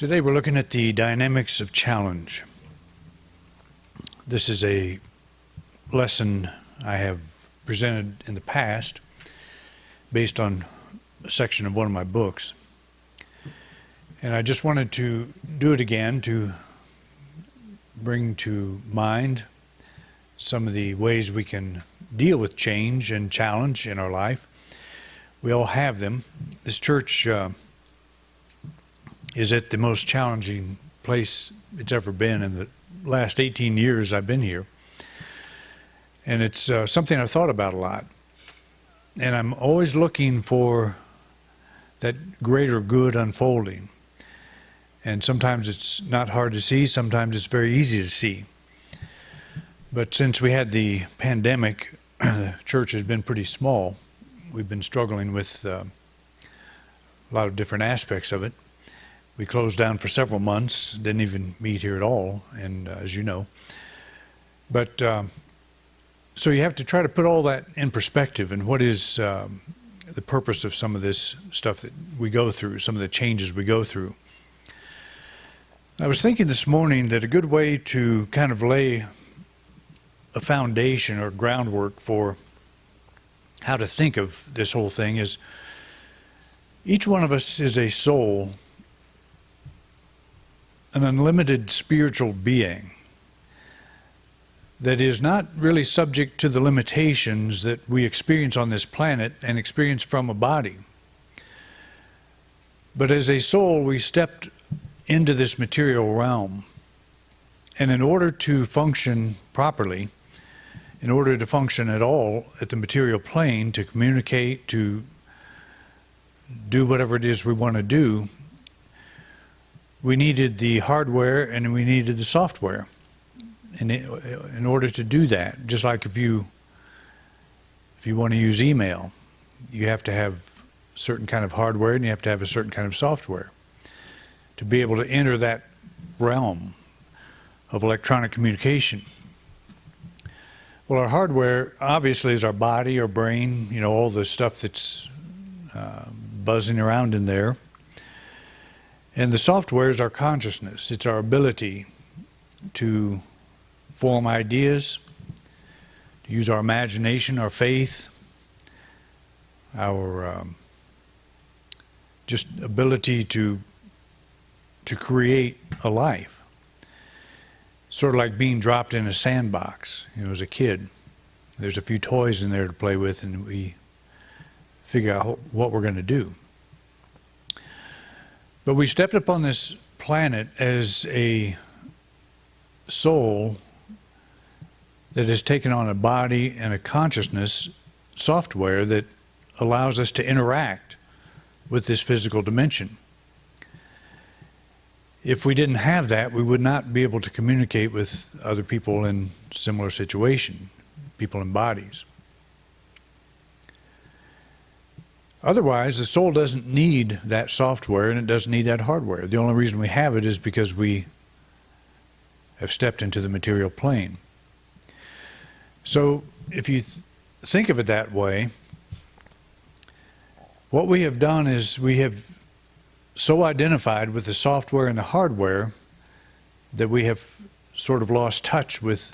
Today we're looking at the dynamics of challenge. This is a lesson I have presented in the past based on a section of one of my books. And I just wanted to do it again to bring to mind some of the ways we can deal with change and challenge in our life. We all have them. This church is at the most challenging place it's ever been in the last 18 years I've been here. And it's something I've thought about a lot. And I'm always looking for that greater good unfolding. And sometimes it's not hard to see, sometimes it's very easy to see. But since we had the pandemic, the church has been pretty small. We've been struggling with a lot of different aspects of it. We closed down for several months, didn't even meet here at all, and as you know. But so you have to try to put all that in perspective, and what is the purpose of some of this stuff that we go through, some of the changes we go through. I was thinking this morning that a good way to kind of lay a foundation or groundwork for how to think of this whole thing is each one of us is a soul, an unlimited spiritual being that is not really subject to the limitations that we experience on this planet and experience from a body. But as a soul, we stepped into this material realm. And in order to function properly, in order to function at all at the material plane, to communicate, to do whatever it is we want to do, we needed the hardware and we needed the software. And in order to do that, just like if you want to use email, you have to have a certain kind of hardware and you have to have a certain kind of software to be able to enter that realm of electronic communication. Well, our hardware obviously is our body, our brain, you know, all the stuff that's buzzing around in there. And the software is our consciousness. It's our ability to form ideas, to use our imagination, our faith, our just ability to create a life. Sort of like being dropped in a sandbox, you know, as a kid. There's a few toys in there to play with and we figure out what we're going to do. But we stepped upon this planet as a soul that has taken on a body and a consciousness software that allows us to interact with this physical dimension. If we didn't have that, we would not be able to communicate with other people in similar situation, people in bodies. Otherwise, the soul doesn't need that software and it doesn't need that hardware. The only reason we have it is because we have stepped into the material plane. So if you think of it that way, what we have done is we have so identified with the software and the hardware that we have sort of lost touch with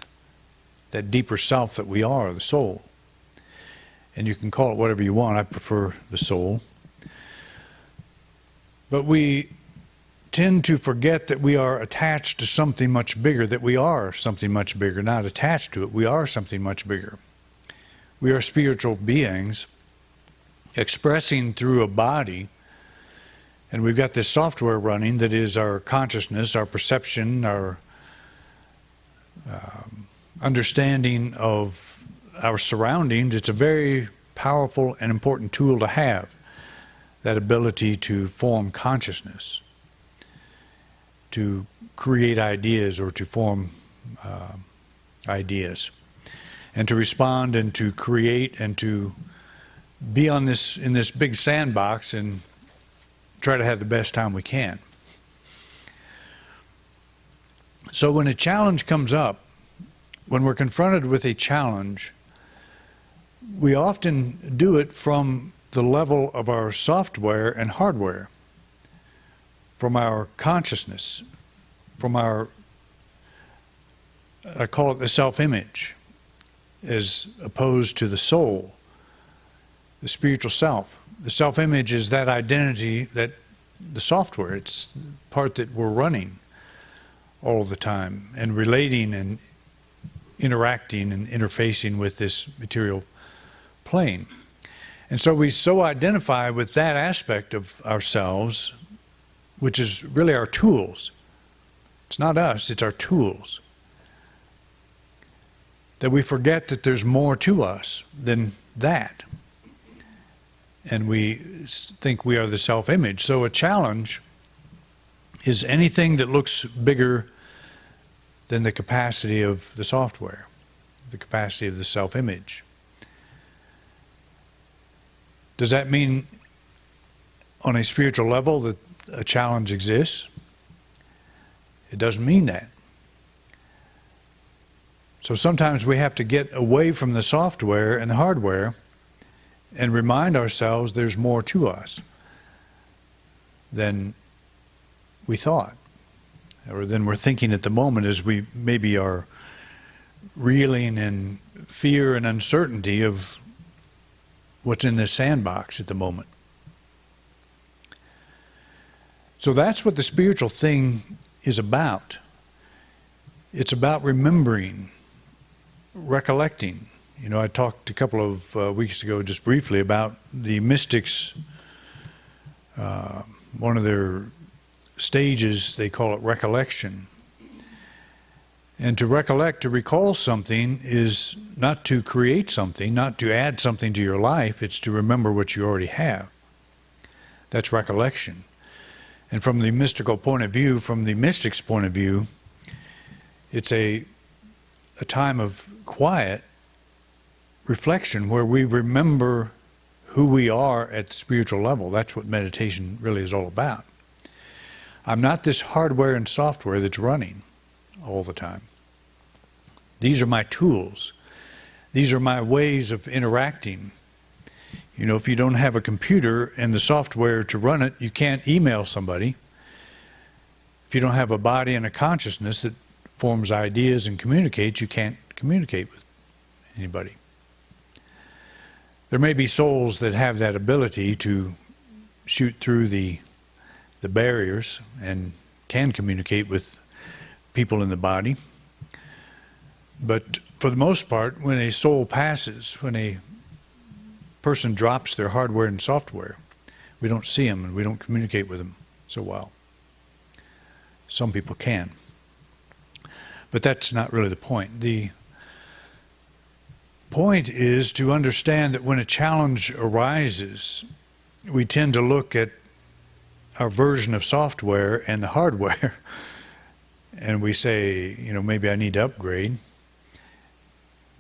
that deeper self that we are, the soul. And you can call it whatever you want. I prefer the soul. But we tend to forget that we are attached to something much bigger, that we are something much bigger, not attached to it. We are something much bigger. We are spiritual beings expressing through a body, and we've got this software running that is our consciousness, our perception, our understanding of our surroundings. It's a very powerful and important tool to have, that ability to form consciousness, to create ideas or to form ideas, and to respond and to create and to be in this big sandbox and try to have the best time we can. So when a challenge comes up, when we're confronted with a challenge, we often do it from the level of our software and hardware. from our consciousness, from our, I call it the self-image, as opposed to the soul, the spiritual self. The self-image is that identity, that the software, it's the part that we're running all the time and relating and interacting and interfacing with this material plane. And so we so identify with that aspect of ourselves, which is really our tools. It's not us, it's our tools. That we forget that there's more to us than that. And we think we are the self-image. So a challenge is anything that looks bigger than the capacity of the software, the capacity of the self-image. Does that mean on a spiritual level that a challenge exists? It doesn't mean that. So sometimes we have to get away from the software and the hardware and remind ourselves there's more to us than we thought, or than we're thinking at the moment, as we maybe are reeling in fear and uncertainty of what's in this sandbox at the moment. So that's what the spiritual thing is about. It's about remembering, recollecting. You know, I talked a couple of weeks ago just briefly about the mystics, one of their stages, they call it recollection. And to recollect, to recall something, is not to create something, not to add something to your life, it's to remember what you already have. That's recollection. And from the mystical point of view, from the mystic's point of view, it's a time of quiet reflection where we remember who we are at the spiritual level. That's what meditation really is all about. I'm not this hardware and software that's running all the time. These are my tools. These are my ways of interacting. You know, if you don't have a computer and the software to run it, you can't email somebody. If you don't have a body and a consciousness that forms ideas and communicates, you can't communicate with anybody. There may be souls that have that ability to shoot through the barriers and can communicate with people in the body. But for the most part, when a soul passes, when a person drops their hardware and software, we don't see them and we don't communicate with them so well. Some people can. But that's not really the point. The point is to understand that when a challenge arises, we tend to look at our version of software and the hardware and we say, you know, maybe I need to upgrade.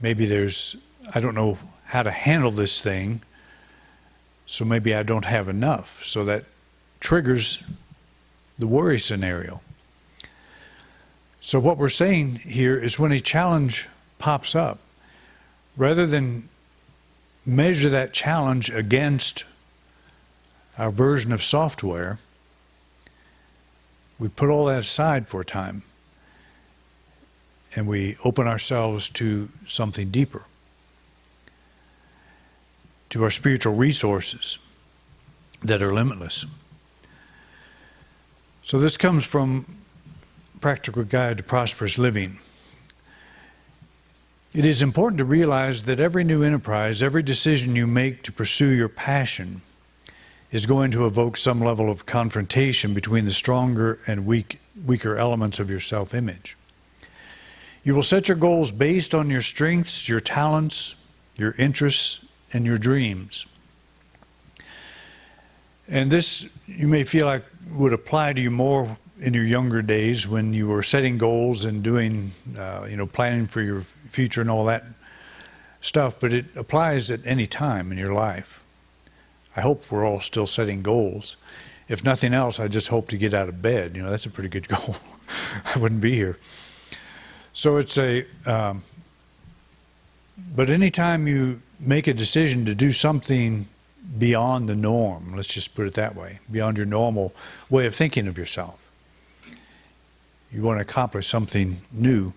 Maybe I don't know how to handle this thing, so maybe I don't have enough. So that triggers the worry scenario. So what we're saying here is when a challenge pops up, rather than measure that challenge against our version of software, we put all that aside for a time and we open ourselves to something deeper, to our spiritual resources that are limitless. So this comes from Practical Guide to Prosperous Living. It is important to realize that every new enterprise, every decision you make to pursue your passion is going to evoke some level of confrontation between the stronger and weaker elements of your self-image. You will set your goals based on your strengths, your talents, your interests, and your dreams. And this, you may feel like, would apply to you more in your younger days when you were setting goals and doing, planning for your future and all that stuff, but it applies at any time in your life. I hope we're all still setting goals. If nothing else, I just hope to get out of bed. You know, that's a pretty good goal. I wouldn't be here. So it's but anytime you make a decision to do something beyond the norm. Let's just put it that way, beyond your normal way of thinking of yourself. You want to accomplish something new,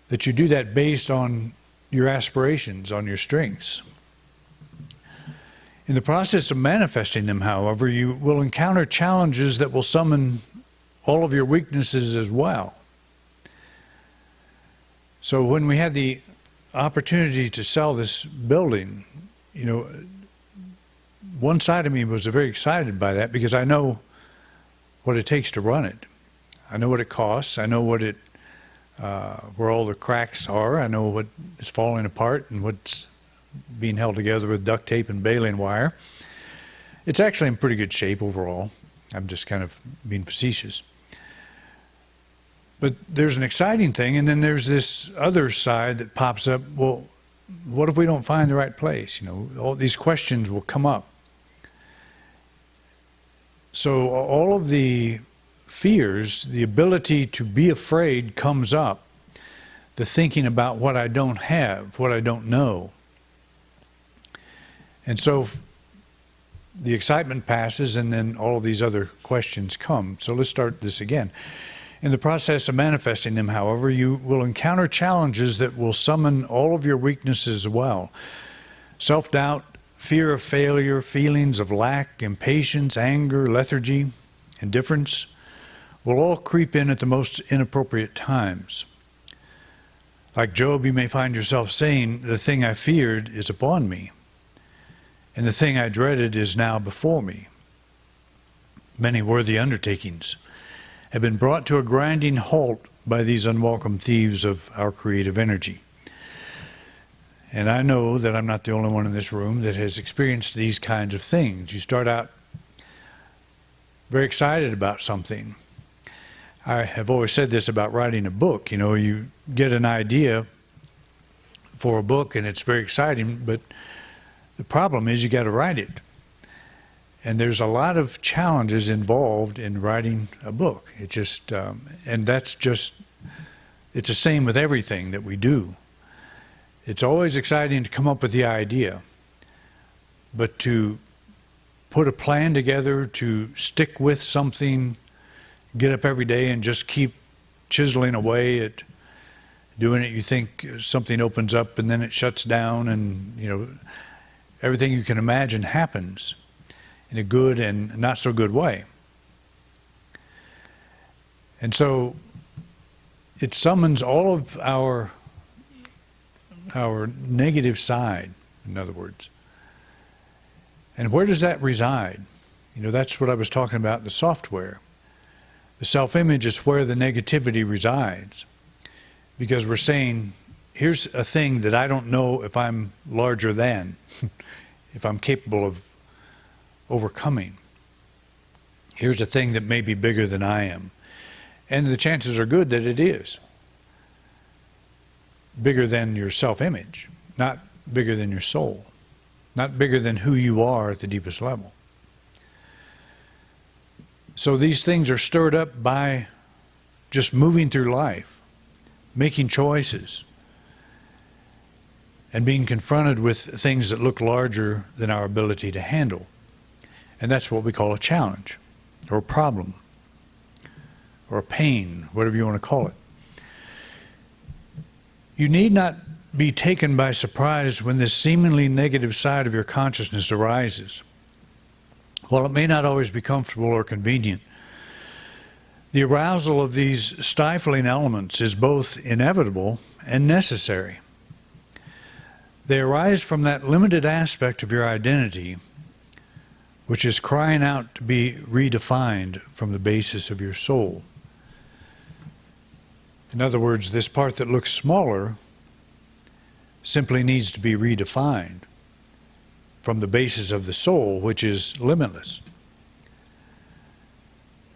that you do that based on your aspirations, on your strengths. In the process of manifesting them, however, you will encounter challenges that will summon all of your weaknesses as well. So when we had the opportunity to sell this building, you know, one side of me was very excited by that because I know what it takes to run it. I know what it costs. I know what where all the cracks are. I know what is falling apart and what's being held together with duct tape and baling wire. It's actually in pretty good shape overall. I'm just kind of being facetious. But there's an exciting thing, and then there's this other side that pops up. Well, what if we don't find the right place? You know, all these questions will come up. So all of the fears, the ability to be afraid comes up. The thinking about what I don't have, what I don't know. And so the excitement passes, and then all of these other questions come. So let's start this again. In the process of manifesting them, however, you will encounter challenges that will summon all of your weaknesses as well. Self-doubt, fear of failure, feelings of lack, impatience, anger, lethargy, indifference will all creep in at the most inappropriate times. Like Job, you may find yourself saying, "The thing I feared is upon me, and the thing I dreaded is now before me." Many worthy undertakings have been brought to a grinding halt by these unwelcome thieves of our creative energy. And I know that I'm not the only one in this room that has experienced these kinds of things. You start out very excited about something. I have always said this about writing a book. You know, you get an idea for a book and it's very exciting, but the problem is you got to write it. And there's a lot of challenges involved in writing a book. It just, and that's just, it's the same with everything that we do. It's always exciting to come up with the idea, but to put a plan together, to stick with something, get up every day and just keep chiseling away at doing it. You think something opens up and then it shuts down, and you know, everything you can imagine happens in a good and not so good way. And so it summons all of our negative side, in other words. And where does that reside? You know, that's what I was talking about, the software. The self-image is where the negativity resides, because we're saying, here's a thing that I don't know if I'm larger than, if I'm capable of overcoming. Here's a thing that may be bigger than I am. And the chances are good that it is. Bigger than your self-image, not bigger than your soul, not bigger than who you are at the deepest level. So these things are stirred up by just moving through life, making choices, and being confronted with things that look larger than our ability to handle. And that's what we call a challenge, or a problem, or a pain, whatever you want to call it. You need not be taken by surprise when this seemingly negative side of your consciousness arises. While it may not always be comfortable or convenient, the arousal of these stifling elements is both inevitable and necessary. They arise from that limited aspect of your identity which is crying out to be redefined from the basis of your soul. In other words, this part that looks smaller simply needs to be redefined from the basis of the soul, which is limitless.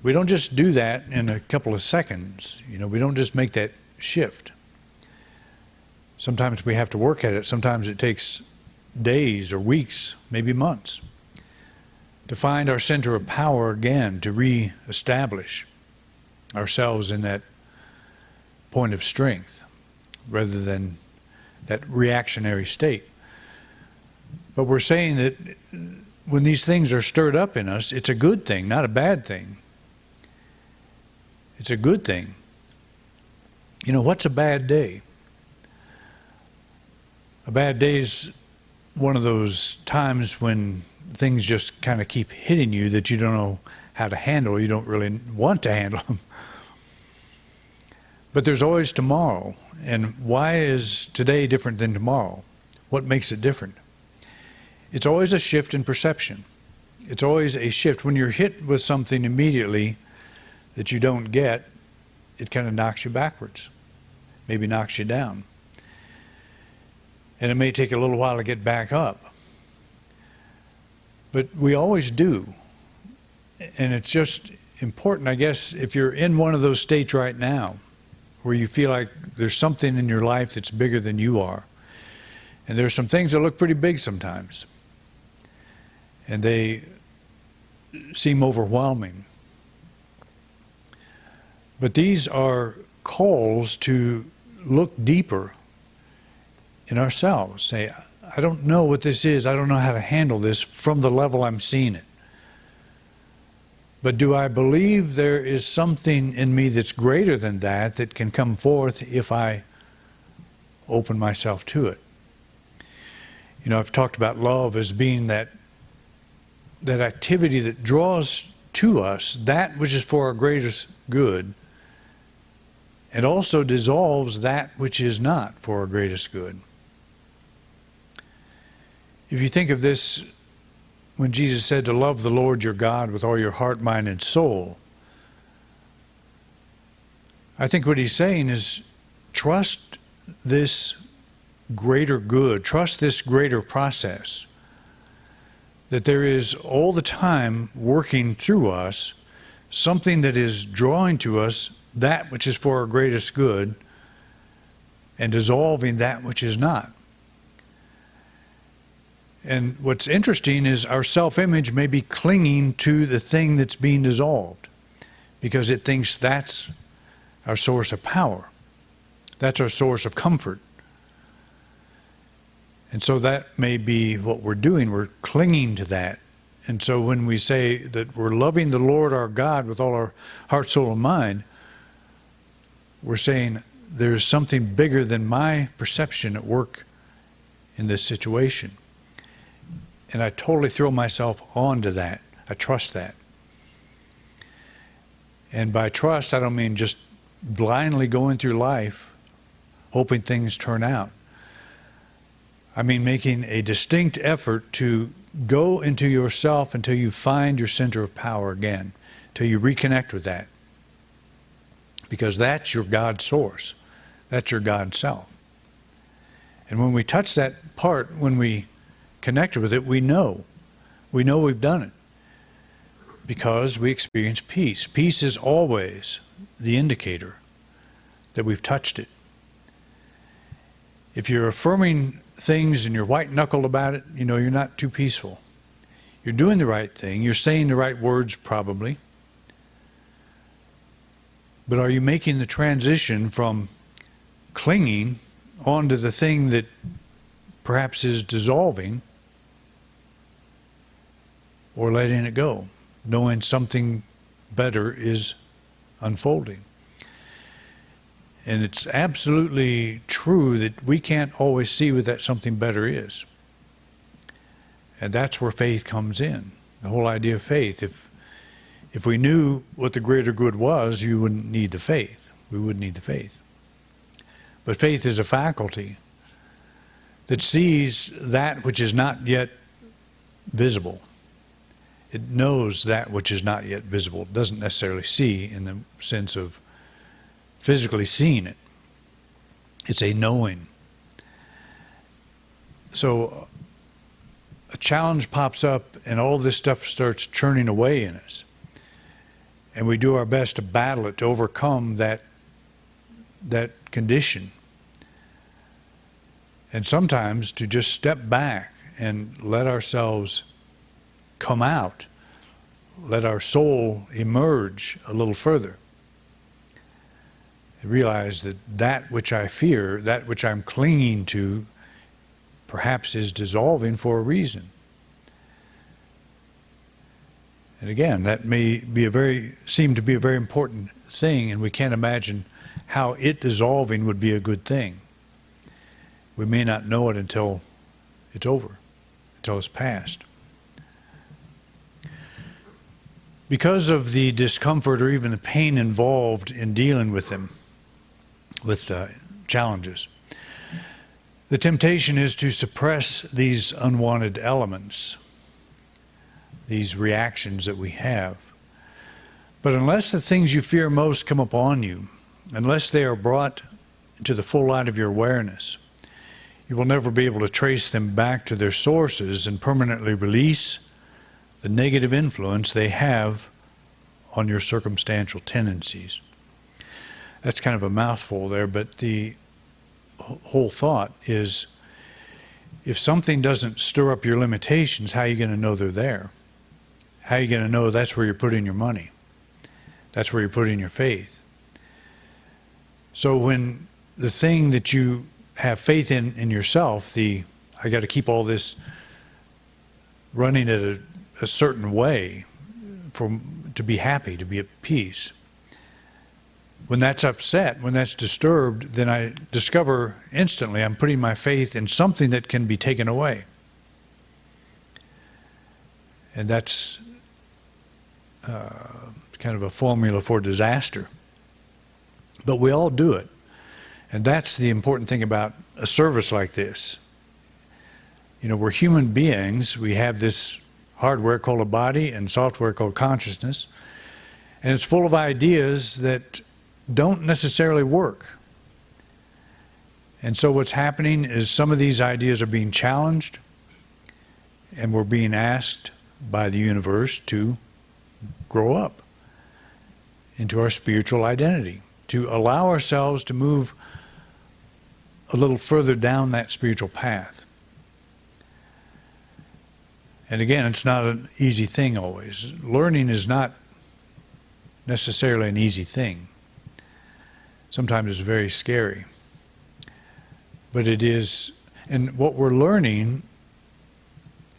We don't just do that in a couple of seconds. You know, we don't just make that shift. Sometimes we have to work at it. Sometimes it takes days or weeks, maybe months, to find our center of power again, to re-establish ourselves in that point of strength rather than that reactionary state. But we're saying that when these things are stirred up in us, it's a good thing, not a bad thing. It's a good thing. You know, what's a bad day? A bad day is one of those times when things just kind of keep hitting you that you don't know how to handle. You don't really want to handle them. But there's always tomorrow. And why is today different than tomorrow? What makes it different? It's always a shift in perception. It's always a shift. When you're hit with something immediately that you don't get, it kind of knocks you backwards, maybe knocks you down. And it may take a little while to get back up. But we always do. And it's just important, I guess, if you're in one of those states right now, where you feel like there's something in your life that's bigger than you are. And there's some things that look pretty big sometimes. And they seem overwhelming. But these are calls to look deeper in ourselves. Say, I don't know what this is. I don't know how to handle this from the level I'm seeing it. But do I believe there is something in me that's greater than that that can come forth if I open myself to it? You know, I've talked about love as being that activity that draws to us that which is for our greatest good and also dissolves that which is not for our greatest good. If you think of this, when Jesus said to love the Lord your God with all your heart, mind, and soul, I think what he's saying is trust this greater good, trust this greater process, that there is all the time working through us something that is drawing to us that which is for our greatest good and dissolving that which is not. And what's interesting is our self-image may be clinging to the thing that's being dissolved because it thinks that's our source of power. That's our source of comfort. And so that may be what we're doing. We're clinging to that. And so when we say that we're loving the Lord our God with all our heart, soul, and mind, we're saying there's something bigger than my perception at work in this situation. And I totally throw myself onto that. I trust that. And by trust, I don't mean just blindly going through life hoping things turn out. I mean making a distinct effort to go into yourself until you find your center of power again, till you reconnect with that. Because that's your God source. That's your God self. And when we touch that part, when we connect with it, we know we've done it. Because we experience peace. Peace is always the indicator that we've touched it. If you're affirming things and you're white-knuckled about it, you know, you're not too peaceful. You're doing the right thing. You're saying the right words, probably. But are you making the transition from clinging onto the thing that perhaps is dissolving or letting it go, knowing something better is unfolding? And it's absolutely true that we can't always see what that something better is. And that's where faith comes in, the whole idea of faith. If we knew what the greater good was, you wouldn't need the faith. We wouldn't need the faith. But faith is a faculty that sees that which is not yet visible. It knows that which is not yet visible. It doesn't necessarily see in the sense of physically seeing it. It's a knowing. So a challenge pops up and all this stuff starts churning away in us. And we do our best to battle it, to overcome that condition. And sometimes to just step back and let ourselves come out, let our soul emerge a little further. And realize that which I fear, that which I'm clinging to, perhaps is dissolving for a reason. And again, that may be seem to be a very important thing, and we can't imagine how it dissolving would be a good thing. We may not know it until it's over, until it's past. Because of the discomfort or even the pain involved in dealing with them, with challenges, the temptation is to suppress these unwanted elements, these reactions that we have. But unless the things you fear most come upon you, unless they are brought to the full light of your awareness, you will never be able to trace them back to their sources and permanently release the negative influence they have on your circumstantial tendencies. That's kind of a mouthful there, but the whole thought is, if something doesn't stir up your limitations, how are you going to know they're there? How are you going to know that's where you're putting your money? That's where you're putting your faith. So when the thing that you have faith in yourself, I got to keep all this running at a certain way to be happy, to be at peace. When that's upset, when that's disturbed, then I discover instantly I'm putting my faith in something that can be taken away. And that's kind of a formula for disaster. But we all do it. And that's the important thing about a service like this. You know, we're human beings. We have this hardware called a body and software called consciousness. And it's full of ideas that don't necessarily work. And so what's happening is some of these ideas are being challenged, and we're being asked by the universe to grow up into our spiritual identity, to allow ourselves to move a little further down that spiritual path. And again, it's not an easy thing always. Learning is not necessarily an easy thing. Sometimes it's very scary. But it is, and what we're learning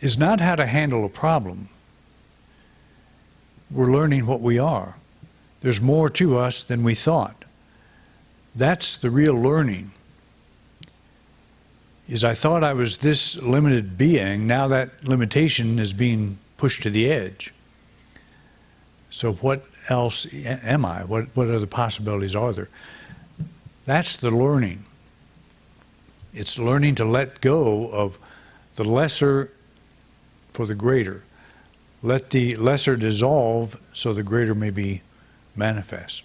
is not how to handle a problem. We're learning what we are. There's more to us than we thought. That's the real learning. Is I thought I was this limited being, now that limitation is being pushed to the edge. So what else am I? What other possibilities are there? That's the learning. It's learning to let go of the lesser for the greater. Let the lesser dissolve so the greater may be manifest.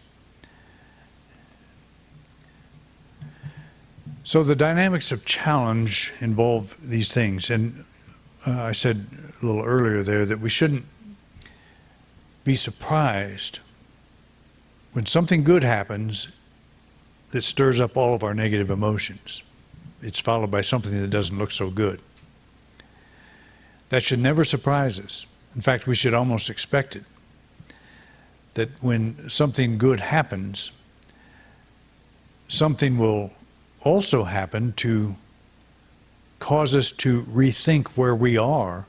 So the dynamics of challenge involve these things. And I said a little earlier there that we shouldn't be surprised when something good happens that stirs up all of our negative emotions. It's followed by something that doesn't look so good. That should never surprise us. In fact, we should almost expect it. That when something good happens, something will also happen to cause us to rethink where we are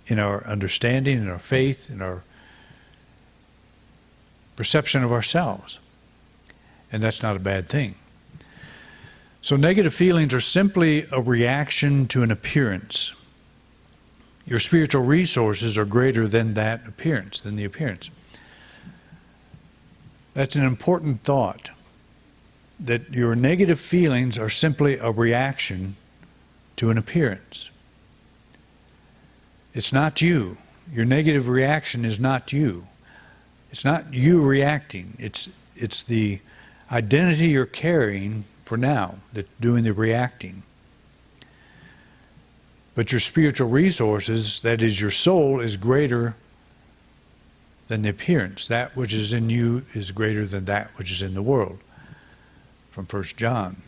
in our understanding, in our faith, in our perception of ourselves. And that's not a bad thing. So negative feelings are simply a reaction to an appearance. Your spiritual resources are greater than that appearance, than the appearance. That's an important thought, that your negative feelings are simply a reaction to an appearance. It's not you. Your negative reaction is not you. It's not you reacting. It's the identity you're carrying for now that's doing the reacting. But your spiritual resources, that is your soul, is greater than the appearance. That which is in you is greater than that which is in the world, from 1 John.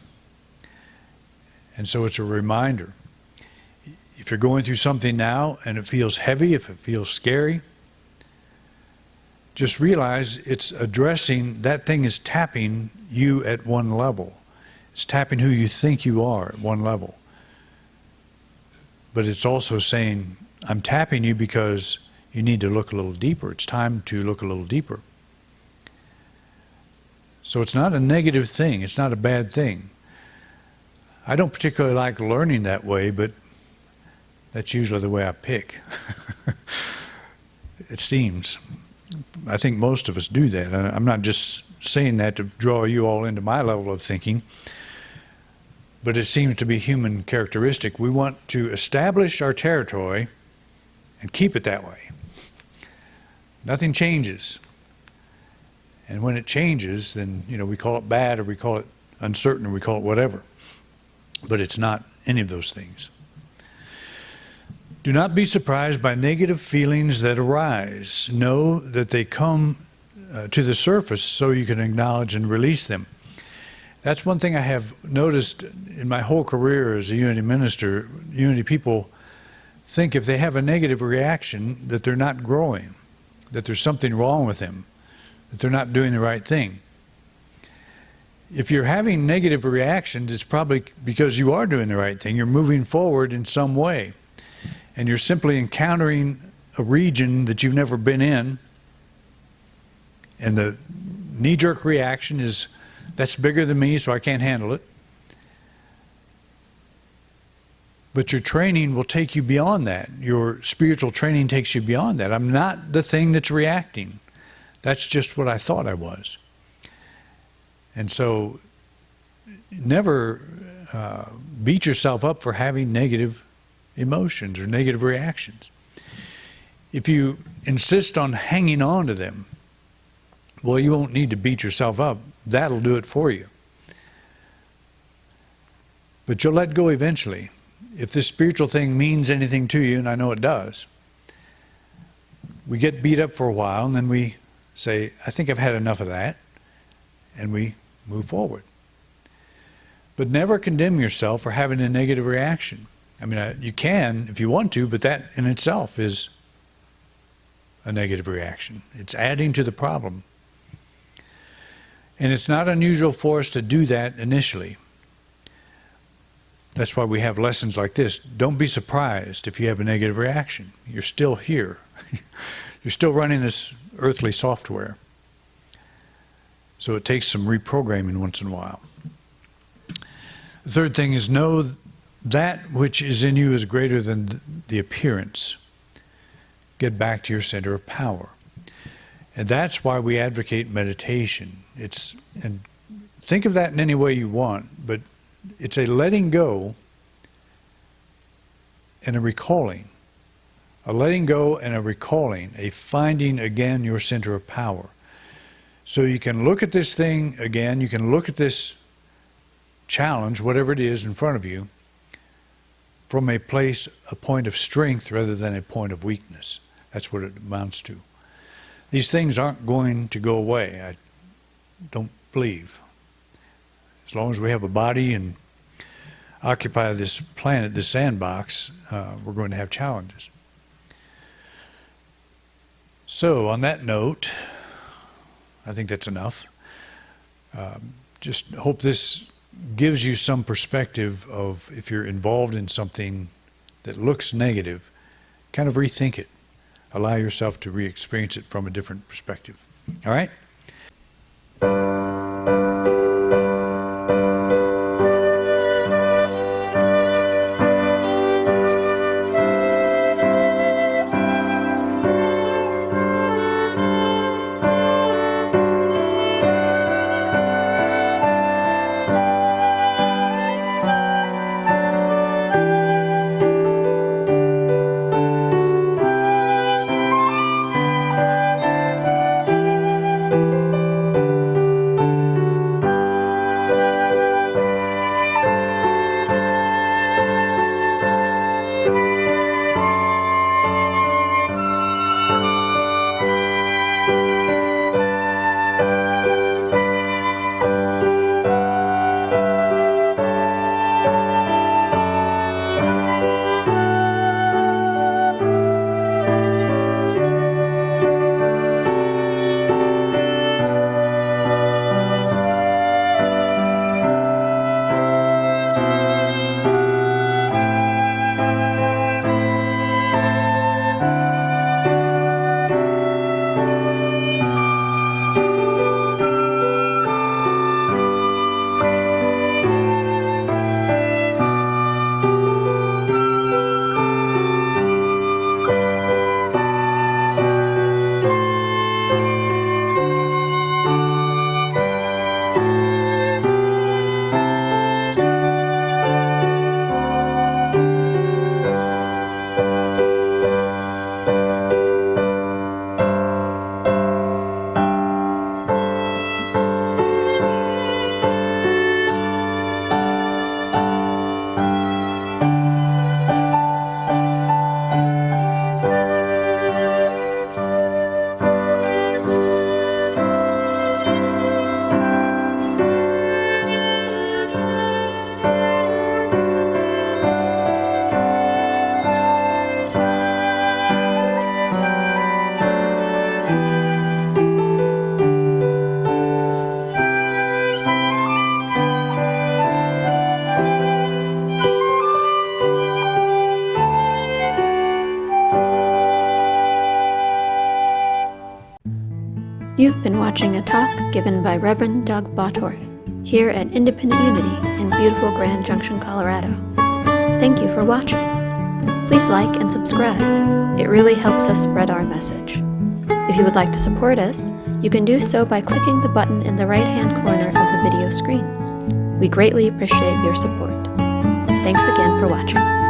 And so it's a reminder. If you're going through something now and it feels heavy, if it feels scary, just realize it's addressing, that thing is tapping you at one level. It's tapping who you think you are at one level. but it's also saying, I'm tapping you because you need to look a little deeper. It's time to look a little deeper. So it's not a negative thing. It's not a bad thing. I don't particularly like learning that way, but that's usually the way I pick. It seems. I think most of us do that. I'm not just saying that to draw you all into my level of thinking, but it seems to be human characteristic. We want to establish our territory and keep it that way. Nothing changes. And when it changes, then, we call it bad, or we call it uncertain, or we call it whatever. But it's not any of those things. Do not be surprised by negative feelings that arise. Know that they come to the surface so you can acknowledge and release them. That's one thing I have noticed in my whole career as a Unity minister. Unity people think if they have a negative reaction that they're not growing, that there's something wrong with them, that they're not doing the right thing. If you're having negative reactions, it's probably because you are doing the right thing. You're moving forward in some way. And you're simply encountering a region that you've never been in. And the knee-jerk reaction is, that's bigger than me, so I can't handle it. But your training will take you beyond that. Your spiritual training takes you beyond that. I'm not the thing that's reacting. That's just what I thought I was. And so never beat yourself up for having negative emotions or negative reactions. If you insist on hanging on to them, well, you won't need to beat yourself up. That'll do it for you. But you'll let go eventually. If this spiritual thing means anything to you, and I know it does, we get beat up for a while, and then we say, I think I've had enough of that, and we move forward. But never condemn yourself for having a negative reaction. I mean, you can if you want to, but that in itself is a negative reaction. It's adding to the problem. And it's not unusual for us to do that initially. That's why we have lessons like this. Don't be surprised if you have a negative reaction. You're still here. You're still running this earthly software. So it takes some reprogramming once in a while. The third thing is, know that which is in you is greater than the appearance. Get back to your center of power. And that's why we advocate meditation. And think of that in any way you want, but it's a letting go and a recalling. A letting go and a recalling, a finding again your center of power. So you can look at this thing again, you can look at this challenge, whatever it is in front of you, from a point of strength rather than a point of weakness. That's what it amounts to. These things aren't going to go away, I don't believe. As long as we have a body and occupy this planet, this sandbox, we're going to have challenges. So on that note, I think that's enough. Just hope this gives you some perspective of, if you're involved in something that looks negative, kind of rethink it. Allow yourself to re-experience it from a different perspective. All right? talk given by Reverend Doug Bottorff here at Independent Unity in beautiful Grand Junction, Colorado. Thank you for watching. Please like and subscribe. It really helps us spread our message. If you would like to support us, you can do so by clicking the button in the right-hand corner of the video screen. We greatly appreciate your support. Thanks again for watching.